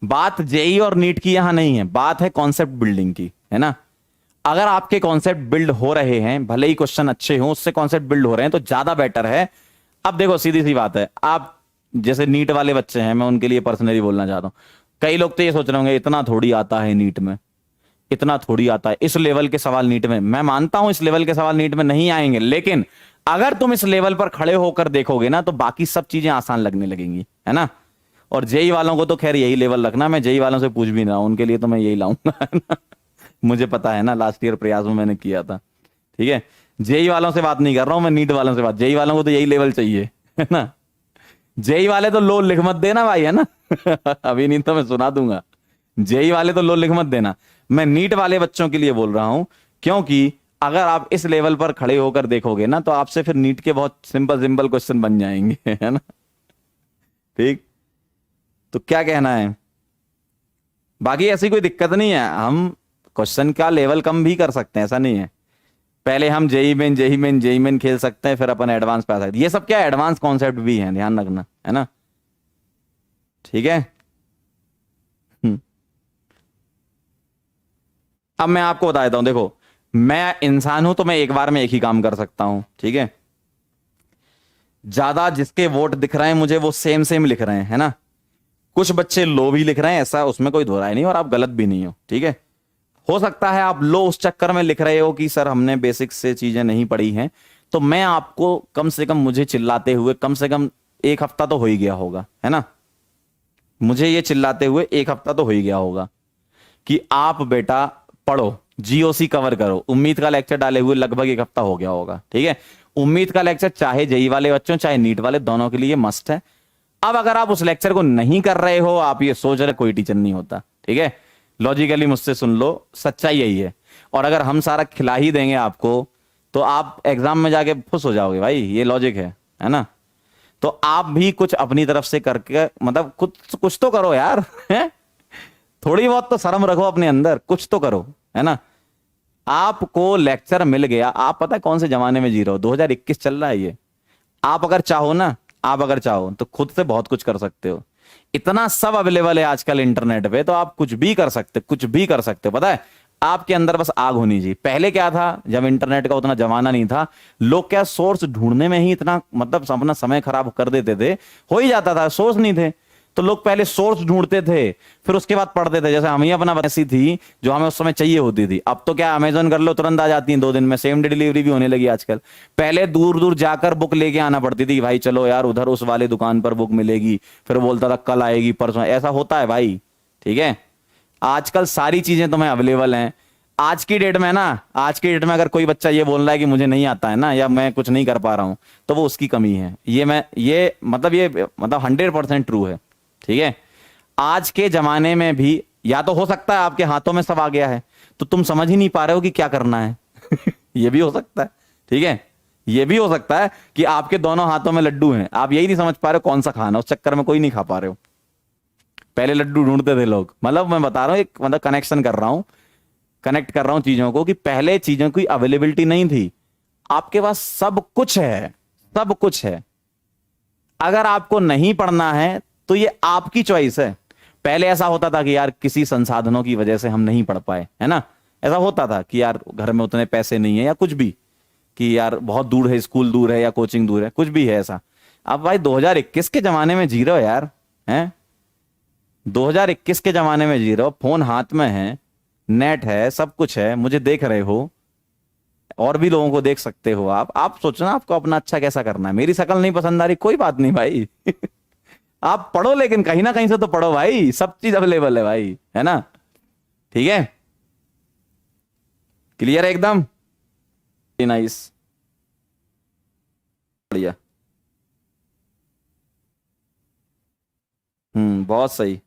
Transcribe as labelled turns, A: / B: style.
A: बात जेई और नीट की यहां नहीं है, बात है कॉन्सेप्ट बिल्डिंग की, है ना। अगर आपके कॉन्सेप्ट बिल्ड हो रहे हैं, भले ही क्वेश्चन अच्छे हों, उससे कॉन्सेप्ट बिल्ड हो रहे हैं तो ज्यादा बेटर है। अब देखो सीधी सी बात है, आप जैसे नीट वाले बच्चे हैं, मैं उनके लिए पर्सनली बोलना चाहता हूं। कई लोग तो ये सोच रहे होंगे इतना थोड़ी आता है नीट में, इतना थोड़ी आता है, इस लेवल के सवाल नीट में। मैं मानता हूं इस लेवल के सवाल नीट में नहीं आएंगे, लेकिन अगर तुम इस लेवल पर खड़े होकर देखोगे ना तो बाकी सब चीजें आसान लगने लगेंगी, है ना। और जेई वालों को तो खैर यही लेवल रखना, मैं जेई वालों से पूछ भी ना, उनके लिए तो मैं यही लाऊंगा, है ना? मुझे पता है ना, लास्ट ईयर प्रयास में मैंने किया था। ठीक है, जेई वालों से बात नहीं कर रहा हूं मैं, नीट वालों से बात। जेई वालों को तो यही लेवल चाहिए, है ना। जेई वाले तो लो लिख मत देना भाई, है ना। अभी नहीं तो मैं सुना दूंगा। जेई वाले तो लो लिख मत देना। मैं नीट वाले बच्चों के लिए बोल रहा हूं, क्योंकि अगर आप इस लेवल पर खड़े होकर देखोगे ना तो आपसे फिर नीट के बहुत सिंपल सिंपल क्वेश्चन बन जाएंगे, है ना। ठीक, तो क्या कहना है। बाकी ऐसी कोई दिक्कत नहीं है, हम क्वेश्चन का लेवल कम भी कर सकते हैं, ऐसा नहीं है। पहले हम जेई मेन खेल सकते हैं, फिर अपन एडवांस पे आ सकते हैं। ये सब क्या एडवांस कॉन्सेप्ट भी हैं, ध्यान रखना, है ना। ठीक है। हम्म। अब मैं आपको बता देता हूं, देखो मैं इंसान हूं तो मैं एक बार में एक ही काम कर सकता हूं, ठीक है। ज्यादा जिसके वोट दिख रहे हैं मुझे वो सेम सेम लिख रहे हैं, है ना। कुछ बच्चे लो भी लिख रहे हैं, ऐसा उसमें कोई दो राय नहीं, और आप गलत भी नहीं हो, ठीक है। हो सकता है आप लो उस चक्कर में लिख रहे हो कि सर हमने बेसिक से चीजें नहीं पढ़ी हैं, तो मैं आपको कम से कम, मुझे चिल्लाते हुए कम से कम एक हफ्ता तो हो ही गया होगा, है ना। मुझे ये चिल्लाते हुए एक हफ्ता तो हो ही गया होगा कि आप बेटा पढ़ो, जीओसी कवर करो। उम्मीद का लेक्चर डाले हुए लगभग एक हफ्ता हो गया होगा, ठीक है। उम्मीद का लेक्चर चाहे जेई वाले बच्चों चाहे नीट वाले, दोनों के लिए मस्ट है। अब अगर आप उस लेक्चर को नहीं कर रहे हो, आप ये सोच रहे कोई टीचर नहीं होता, ठीक है। लॉजिकली मुझसे सुन लो, सच्चाई यही है। और अगर हम सारा खिला ही देंगे आपको तो आप एग्जाम में जाके खुश हो जाओगे भाई, ये लॉजिक है ना। तो आप भी कुछ अपनी तरफ से करके, मतलब कुछ कुछ तो करो यार, हैं? थोड़ी बहुत तो शर्म रखो अपने अंदर, कुछ तो करो, है ना। आपको लेक्चर मिल गया, आप पता है कौन से जमाने में जी रहे हो, 2021 चल रहा है ये। आप अगर चाहो ना, आप अगर चाहो तो खुद से बहुत कुछ कर सकते हो। इतना सब अवेलेबल है आजकल इंटरनेट पे, तो आप कुछ भी कर सकते, कुछ भी कर सकते हो, पता है। आपके अंदर बस आग होनी चाहिए। पहले क्या था, जब इंटरनेट का उतना जमाना नहीं था, लोग क्या सोर्स ढूंढने में ही इतना मतलब अपना समय खराब कर देते थे। हो ही जाता था, सोर्स नहीं थे तो लोग पहले सोर्स ढूंढते थे, फिर उसके बाद पढ़ते थे। जैसे हम ही अपना ऐसी थी जो हमें उस समय चाहिए होती थी। अब तो क्या अमेजन कर लो तुरंत आ जाती है, 2 दिन में सेम डे डिलीवरी भी होने लगी आजकल। पहले दूर दूर जाकर बुक लेके आना पड़ती थी कि भाई चलो यार उधर उस वाले दुकान पर बुक मिलेगी, फिर बोलता था कल आएगी परसों, ऐसा होता है भाई, ठीक है। आजकल सारी चीजें तुम्हें अवेलेबल हैं। आज की डेट में ना, आज की डेट में अगर कोई बच्चा ये बोल रहा है कि मुझे नहीं आता है ना, या मैं कुछ नहीं कर पा रहा हूं, तो वो उसकी कमी है। ये मतलब 100% ट्रू है, ठीक है। आज के जमाने में भी या तो हो सकता है आपके हाथों में सब आ गया है, तो तुम समझ ही नहीं पा रहे हो कि क्या करना है। ये भी हो सकता है, ठीक है। ये भी हो सकता है कि आपके दोनों हाथों में लड्डू हैं, आप यही नहीं समझ पा रहे हो कौन सा खाना, उस चक्कर में कोई नहीं खा पा रहे हो। पहले लड्डू ढूंढते थे लोग, मतलब मैं बता रहा हूं एक, मतलब कनेक्शन कर रहा हूं, कनेक्ट कर रहा हूं चीजों को, कि पहले चीजों की अवेलेबिलिटी नहीं थी। आपके पास सब कुछ है, सब कुछ है। अगर आपको नहीं पढ़ना है तो ये आपकी चॉइस है। पहले ऐसा होता था कि यार किसी संसाधनों की वजह से हम नहीं पढ़ पाए, है ना। ऐसा होता था कि यार घर में उतने पैसे नहीं है या कुछ भी, कि यार बहुत दूर है, स्कूल दूर है या कोचिंग दूर है, कुछ भी है ऐसा। अब भाई 2021 के जमाने में जी रहे हो यार, हैं। 2021 के जमाने में जी रहे हो, फोन हाथ में है, नेट है, सब कुछ है, मुझे देख रहे हो, और भी लोगों को देख सकते हो। आप सोचना आपको अपना अच्छा कैसा करना है। मेरी शक्ल नहीं पसंद आ रही, कोई बात नहीं भाई। आप पढ़ो, लेकिन कहीं ना कहीं से तो पढ़ो भाई, सब चीज अवेलेबल है भाई, है ना। ठीक है, क्लियर है एकदम। नाइस, बढ़िया। बहुत सही।